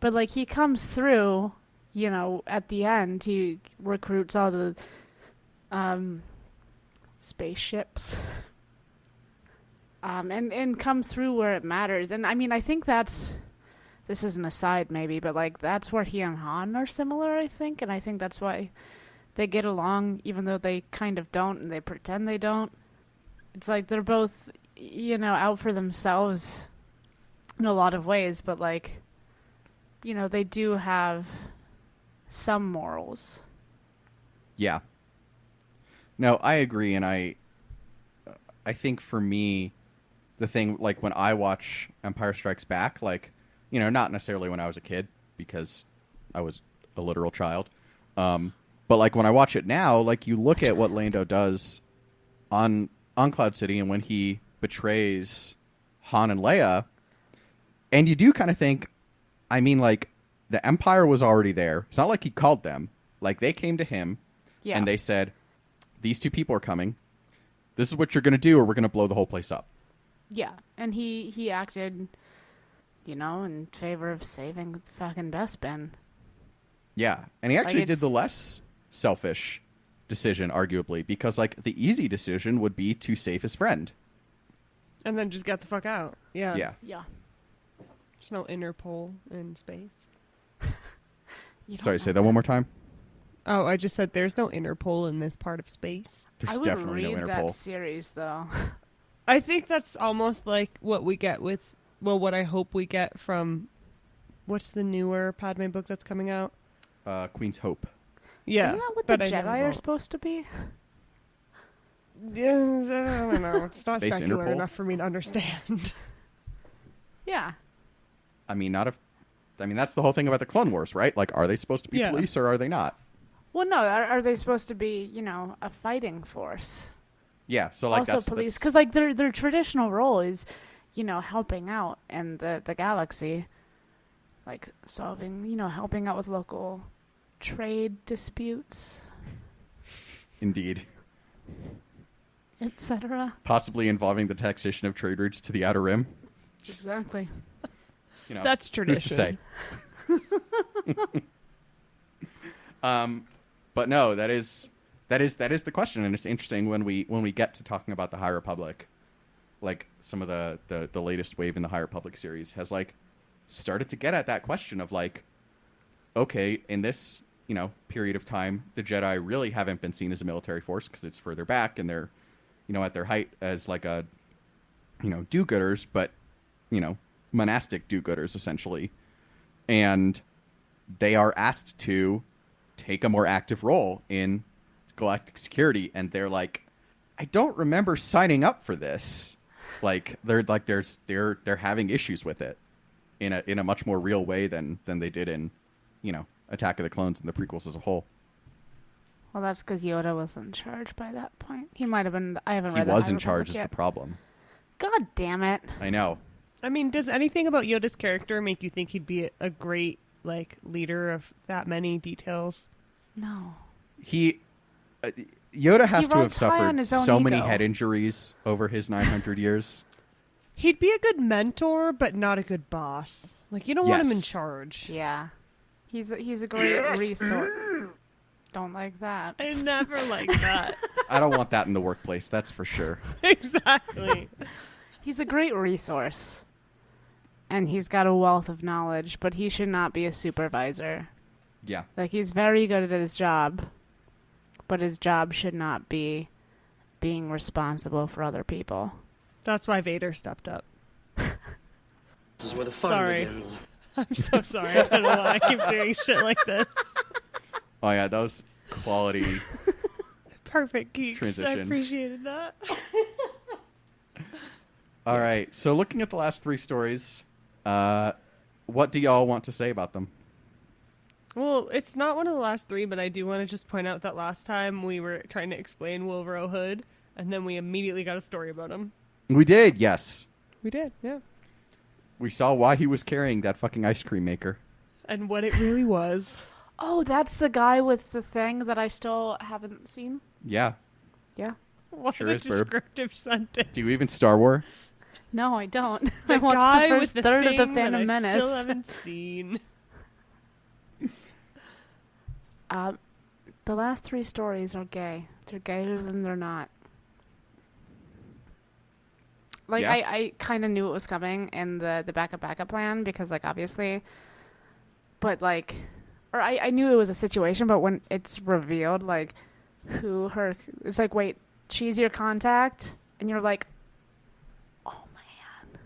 But, like, he comes through, you know, at the end, he recruits all the spaceships. And comes through where it matters. And, I mean, I think this is an aside maybe, but, like, that's where he and Han are similar, I think. And I think that's why they get along, even though they kind of don't and they pretend they don't. It's like they're both, you know, out for themselves in a lot of ways, but, like, you know, they do have some morals. Yeah. No, I agree, and I think for me, the thing, like, when I watch Empire Strikes Back, like, you know, not necessarily when I was a kid, because I was a literal child, but, like, when I watch it now, like, you look at what Lando does on Cloud City, and when he betrays Han and Leia, and you do kind of think, I mean, like, the Empire was already there. It's not like he called them. Like, they came to him, and they said, these two people are coming. This is what you're going to do, or we're going to blow the whole place up. Yeah, and he acted, you know, in favor of saving fucking Bespin. Yeah, and he actually did the less selfish decision, arguably, because, like, the easy decision would be to save his friend. And then just get the fuck out. Yeah. Yeah. Yeah. There's no Interpol in space. Sorry, say that one more time. Oh, I just said there's no Interpol in this part of space. There's definitely no I would read Interpol. that series, though. I think that's almost like what we get with, well, what I hope we get from, what's the newer Padme book that's coming out? Queen's Hope. Yeah. Isn't that what the Jedi are supposed to be? Yeah, I don't know. It's not Space secular Interpol? enough for me to understand. Yeah. I mean, that's the whole thing about the Clone Wars, right? Like, are they supposed to be police or are they not? Well, no. Are they supposed to be, you know, a fighting force? Yeah, so, like, also police, because, like, their traditional role is, you know, helping out in the galaxy, like solving, you know, helping out with local trade disputes, Indeed. etc. Possibly involving the taxation of trade routes to the Outer Rim. Exactly. You know, That's tradition. Who's to say? But no, that is the question, and it's interesting when we get to talking about the High Republic, like some of the latest wave in the High Republic series has, like, started to get at that question of, like, okay, in this, period of time, the Jedi really haven't been seen as a military force because it's further back and they're, at their height as like a, do-gooders, but, monastic do-gooders essentially. And they are asked to take a more active role in galactic security, and they're like, I don't remember signing up for this. Like they're having issues with it in a much more real way than they did in, Attack of the Clones and the prequels as a whole. Well, that's because Yoda was in charge by that point. He might have been. I haven't read. He the was High in Republic charge is yet. the problem. God damn it! I know. I mean, does anything about Yoda's character make you think he'd be a great leader of that many details? No. Yoda has to have rides high on suffered his own so many ego. head injuries over his 900 years. He'd be a good mentor, but not a good boss. Like, you don't want him in Yes. charge. Yeah. He's a great resource. Don't like that. I never like that. I don't want that in the workplace, that's for sure. Exactly. He's a great resource. And he's got a wealth of knowledge, but he should not be a supervisor. Yeah. Like, he's very good at his job, but his job should not be being responsible for other people. That's why Vader stepped up. This is where the fun Sorry. begins. I'm so sorry. I don't know why I keep doing shit like this. Oh yeah, that was quality. Perfect, geeks. I Transition. appreciated that. All right, so looking at the last 3 stories, what do y'all want to say about them? Well, it's not one of the last 3, but I do want to just point out that last time we were trying to explain Wilbur Hood, and then we immediately got a story about him. We did, yes. We did, yeah. We saw why he was carrying that fucking ice cream maker. And what it really was. Oh, that's the guy with the thing that I still haven't seen? Yeah. Yeah. What Sure a is, Burb. descriptive sentence. Do you even Star Wars? No, I don't. The I watched guy the with first the third of the thing that Phantom I Menace. still haven't seen. The last 3 stories are gay. They're gayer than they're not. Like, Yeah. I kind of knew it was coming in the backup plan because, like, obviously. But, like, or I knew it was a situation, but when it's revealed, like, it's like, wait, she's your contact? And you're like, oh, man.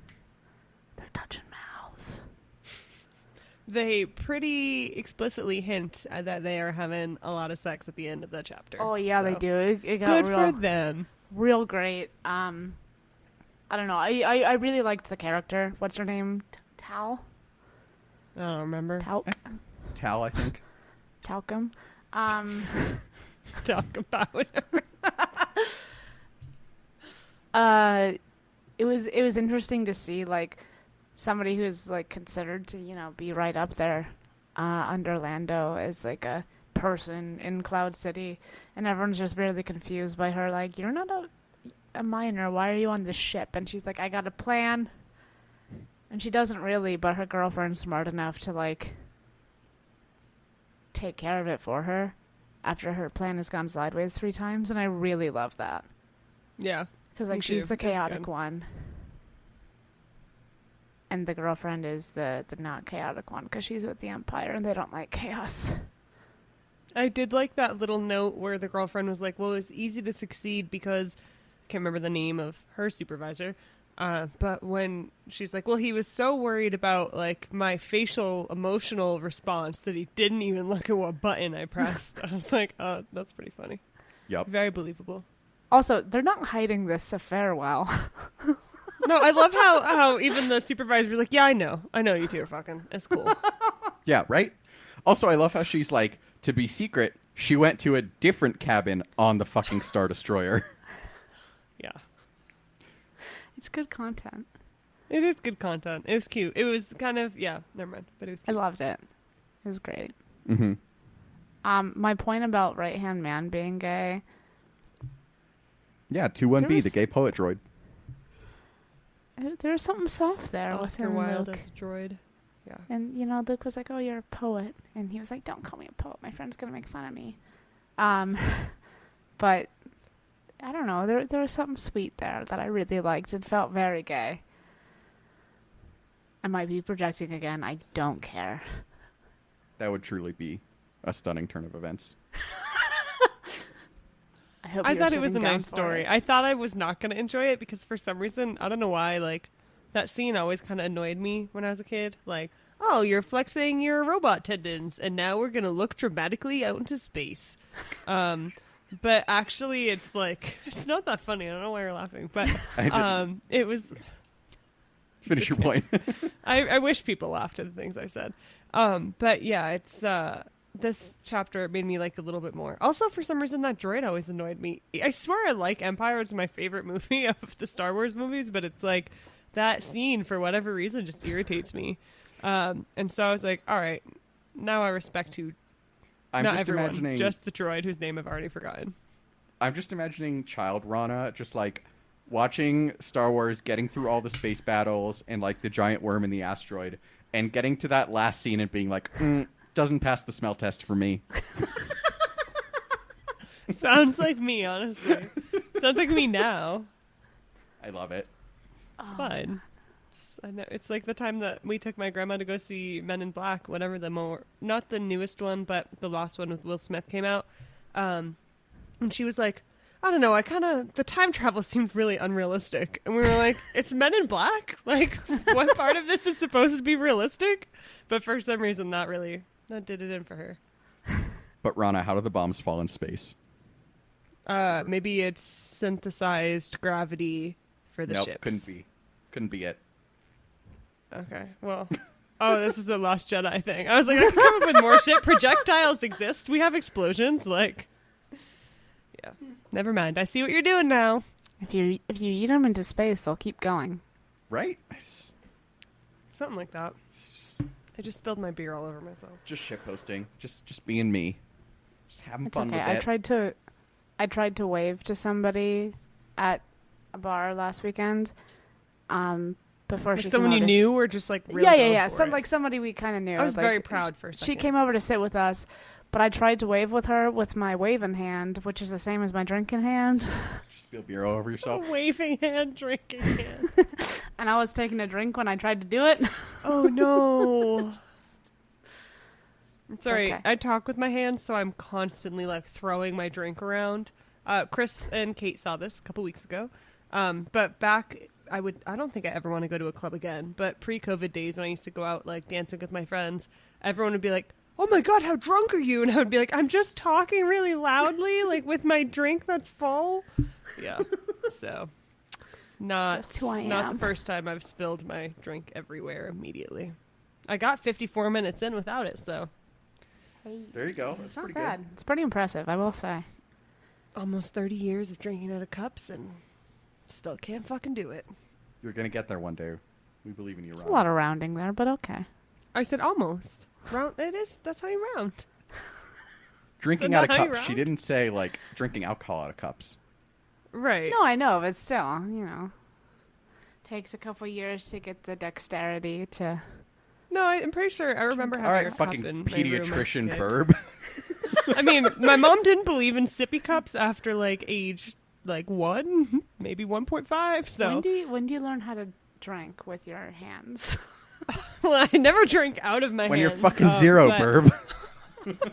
They're touching mouths. They pretty explicitly hint that they are having a lot of sex at the end of the chapter. Oh, yeah, So, they do. It got Good real, for them. real great. I don't know. I really liked the character. What's her name? Tal? I don't remember. Tal, I think. Talcum. Talk about it. It was interesting to see, like, somebody who's, like, considered to, be right up there under Lando as, like, a person in Cloud City, and everyone's just really confused by her, like, you're not a minor, why are you on this ship? And she's like, I got a plan. And she doesn't really, but her girlfriend's smart enough to, like, take care of it for her after her plan has gone sideways 3 times, and I really love that. Yeah. Because, like, Me she's too. the It's chaotic good. one. And the girlfriend is the not chaotic one, because she's with the Empire, and they don't like chaos. I did like that little note where the girlfriend was like, well, it was easy to succeed because I can't remember the name of her supervisor. But when she's like, well, he was so worried about, like, my facial emotional response that he didn't even look at what button I pressed. I was like, oh, that's pretty funny. Yup. Very believable. Also, they're not hiding this affair well. No, I love how even the supervisor was like, yeah, I know you two are fucking. It's cool. Yeah, right? Also, I love how she's like, to be secret, she went to a different cabin on the fucking Star Destroyer. Yeah. It's good content. It is good content. It was cute. It was kind of, yeah, never mind. But it was I cute. loved it. It was great. Mm-hmm. My point about right-hand man being gay, Yeah, 2-1B, There was- the gay poet droid. there was something soft there with Oscar him and Wilde Luke. as a droid. Yeah. And, Luke was like, oh, you're a poet. And he was like, don't call me a poet. My friend's going to make fun of me. But, I don't know. There was something sweet there that I really liked. It felt very gay. I might be projecting again. I don't care. That would truly be a stunning turn of events. I thought it was a nice story. I thought I was not going to enjoy it because for some reason, I don't know why, like, that scene always kind of annoyed me when I was a kid. Like, oh, you're flexing your robot tendons, and now we're going to look dramatically out into space. But actually, it's like, it's not that funny. I don't know why you're laughing. But it was... Finish your point. I wish people laughed at the things I said. But yeah, it's... this chapter made me like a little bit more. Also, for some reason, that droid always annoyed me. I swear I like Empire. It's my favorite movie of the Star Wars movies, but it's like that scene, for whatever reason, just irritates me. And so I was like, all right, now I respect you. I'm Not just everyone, imagining... just the droid whose name I've already forgotten. I'm just imagining child Rana just like watching Star Wars, getting through all the space battles and like the giant worm in the asteroid, and getting to that last scene and being like, doesn't pass the smell test for me. Sounds like me, honestly. Sounds like me now. I love it. It's fine. I know. It's like the time that we took my grandma to go see Men in Black, whenever not the newest one, but the last one with Will Smith came out. And she was like, I don't know, the time travel seemed really unrealistic. And we were like, it's Men in Black? Like, what part of this is supposed to be realistic? But for some reason, that did it in for her. But Rana, how do the bombs fall in space? Maybe it's synthesized gravity for the ships. Nope, couldn't be it. Okay, well... Oh, this is the Lost Jedi thing. I was like, I can come up with more shit. Projectiles exist. We have explosions. Like, yeah. Never mind. I see what you're doing now. If you eat them into space, they'll keep going. Right? Something like that. I just spilled my beer all over myself. Just shitposting. Just being me. Just having It's fun okay. with it. I tried to wave to somebody at a bar last weekend. Before Like she someone came you over knew, or just like really yeah. for it? Like somebody we kind of knew. I was like, very proud for a second. She came over to sit with us, but I tried to wave with her with my waving hand, which is the same as my drinking hand. Just spill beer all over yourself. Waving hand, drinking hand. And I was taking a drink when I tried to do it. Oh no. Sorry, okay. I talk with my hands, so I'm constantly like throwing my drink around. Chris and Kate saw this a couple weeks ago. But back, I don't think I ever want to go to a club again, but pre-COVID days when I used to go out like dancing with my friends, everyone would be like, oh my God, how drunk are you? And I would be like, I'm just talking really loudly, like with my drink that's full. Yeah. So not just who I am. Not the first time I've spilled my drink everywhere immediately. I got 54 minutes in without it, so. There you go. It's That's not pretty bad. good. It's pretty impressive, I will say. Almost 30 years of drinking out of cups and still can't fucking do it. You're gonna get there one day. We believe in you, There's Ron. a lot of rounding there, but okay. I said almost. Round. It is. That's how you round. Drinking So out of not how you cups. She round? didn't say like drinking alcohol out of cups. Right. No, I know, but still, takes a couple years to get the dexterity to... No, I'm pretty sure. I remember All having right, a cup fucking in my room pediatrician as a kid. verb. I mean, my mom didn't believe in sippy cups after like age 1, maybe 1.5. So When do you learn how to drink with your hands? well, I never drank out of my When hands. you're fucking zero, but- verb.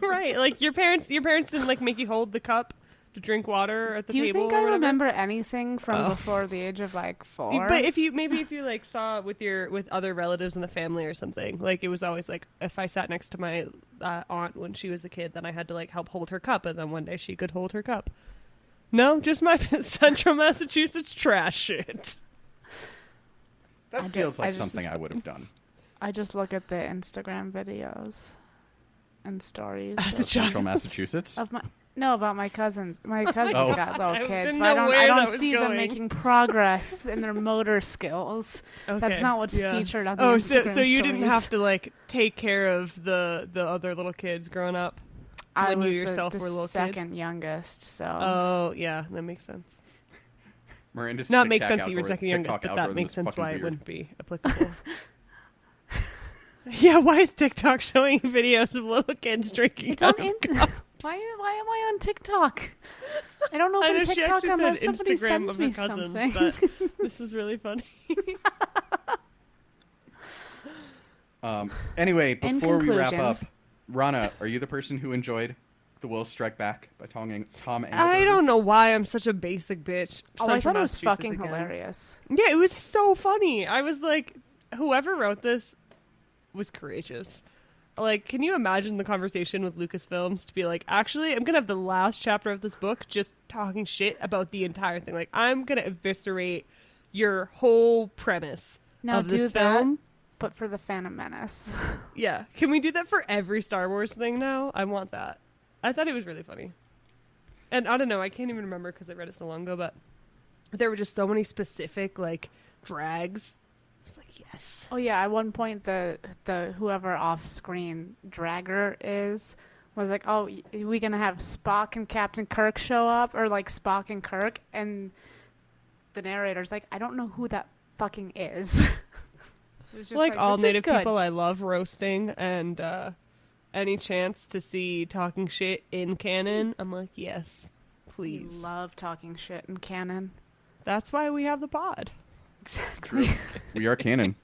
Right. Like your parents didn't like make you hold the cup to drink water at the Do you table. think or I whatever? remember anything from Oh. before the age of like 4? But if you like saw with other relatives in the family or something, like it was always like if I sat next to my aunt when she was a kid, then I had to like help hold her cup, and then one day she could hold her cup. No, just my Central Massachusetts trash shit. That feels like something I would have done. I just look at the Instagram videos and stories As a child. Central Massachusetts. about my cousins. My cousins Oh. got little I kids, didn't but I know don't where that was see them going. making progress in their motor skills. Okay. That's not what's yeah. featured on the Oh, Instagram so you didn't stories. have to like take care of the other little kids growing up. I when you was yourself the were a little kid? second youngest, so Oh, yeah, that makes sense. Miranda's Not Tic makes Tac sense that you were algorithm- second youngest, TikTok but that algorithm makes is sense fucking why it weird. wouldn't be applicable. Yeah, why is TikTok showing videos of little kids drinking it's out on of in- why am I on TikTok? I don't I open know she TikTok actually unless said somebody Instagram sends of her me cousins, something. but this is really funny. Anyway, In before we wrap conclusion. up, Rana, are you the person who enjoyed the Whills Strike Back by Tom Angleberger? I don't know why I'm such a basic bitch. Oh, I thought it was Massachusetts fucking again. hilarious. Yeah, it was so funny. I was like, whoever wrote this was courageous. Like, can you imagine the conversation with Lucasfilms to be like, actually, I'm going to have the last chapter of this book just talking shit about the entire thing. Like, I'm going to eviscerate your whole premise Now of do this that, film. but for the Phantom Menace. Yeah. Can we do that for every Star Wars thing now? I want that. I thought it was really funny. And I don't know, I can't even remember because I read it so long ago, but there were just so many specific, like, drags. I was like, yes. Oh yeah, at one point the whoever off-screen dragger was like, "Oh, we gonna have Spock and Captain Kirk show up, or like Spock and Kirk?" And the narrator's like, "I don't know who that fucking is." It was just Like all this is native good. people, I love roasting, and any chance to see talking shit in canon, I'm like, yes, We please. love talking shit in canon. That's why we have the pod. Exactly. We are canon.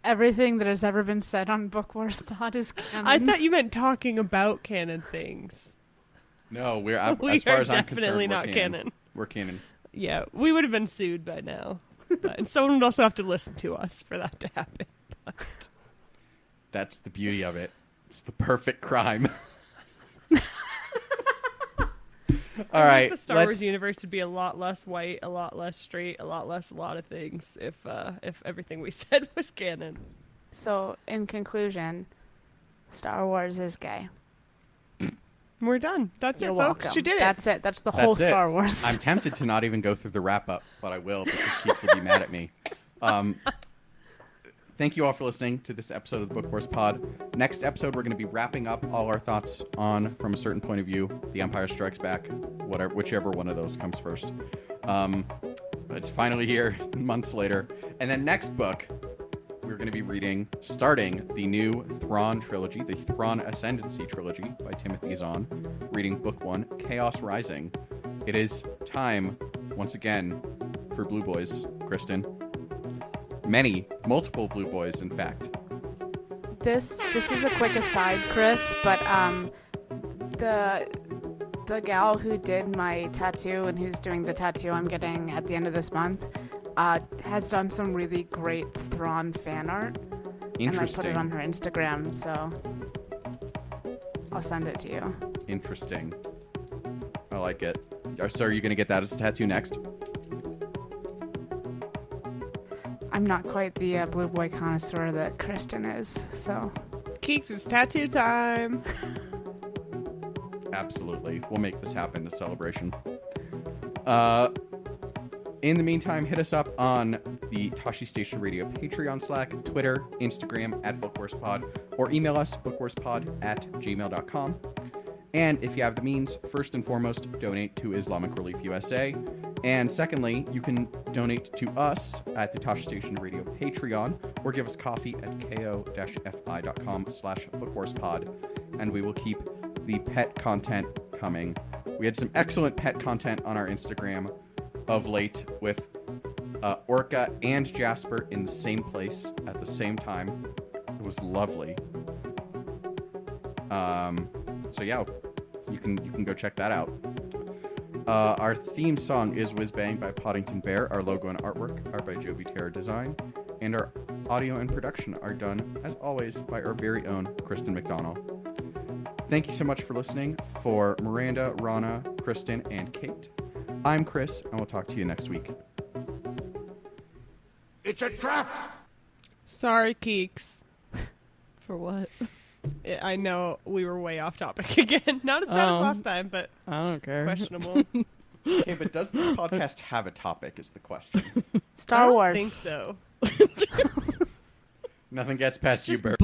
Everything that has ever been said on Book Wars Pod is canon. I thought you meant talking about canon things. No, we're We as far are as I'm definitely concerned, not we're canon. We're canon. Yeah, we would have been sued by now. And someone would also have to listen to us for that to happen. That's the beauty of it. It's the perfect crime. All I right, think the Star Wars let's- universe would be a lot less white, a lot less straight, a lot less a lot of things if everything we said was canon. So, in conclusion, Star Wars is gay. We're done. That's You're it, folks. welcome. She did it. That's it. That's the whole That's it. Star Wars. I'm tempted to not even go through the wrap up, but I will because Keeks will be mad at me. Thank you all for listening to this episode of the Book Wars Pod. Next episode, we're going to be wrapping up all our thoughts on, from a certain point of view, The Empire Strikes Back, whichever one of those comes first. It's finally here, months later. And then next book, we're going to be starting the new Thrawn trilogy, the Thrawn Ascendancy trilogy by Timothy Zahn, reading book 1, Chaos Rising. It is time, once again, for Blue Boys, Kristen. Multiple Blue Boys, in fact. This is a quick aside, Chris, but the gal who did my tattoo and who's doing the tattoo I'm getting at the end of this month has done some really great Thrawn fan art. And I put it on her Instagram, so I'll send it to you. Interesting. I like it. So are you going to get that as a tattoo next? I'm not quite the blue boy connoisseur that Kristen is, so. Keeks, it's tattoo time. Absolutely. We'll make this happen, the celebration. In the meantime, hit us up on the Tashi Station Radio Patreon Slack, Twitter, Instagram @BookWarsPod, or email us bookwarspod@gmail.com. And if you have the means, first and foremost, donate to Islamic Relief USA. And secondly, you can donate to us at the Tashi Station Radio Patreon, or give us coffee at ko-fi.com/bookwarspod. And we will keep the pet content coming. We had some excellent pet content on our Instagram of late with Orca and Jasper in the same place at the same time. It was lovely. So yeah, you can go check that out. Our theme song is Whiz Bang by Poddington Bear. Our logo and artwork are by Joby Terror Design. And our audio and production are done, as always, by our very own Kristen McDonald. Thank you so much for listening. For Miranda, Rana, Kristen, and Kate, I'm Chris, and we'll talk to you next week. It's a trap! Sorry, Keeks. For what? I know we were way off topic again. Not as bad as last time, but I don't care. questionable. Okay, but does this podcast have a topic is the question. Star I don't Wars. think so. Nothing gets past you, Bert.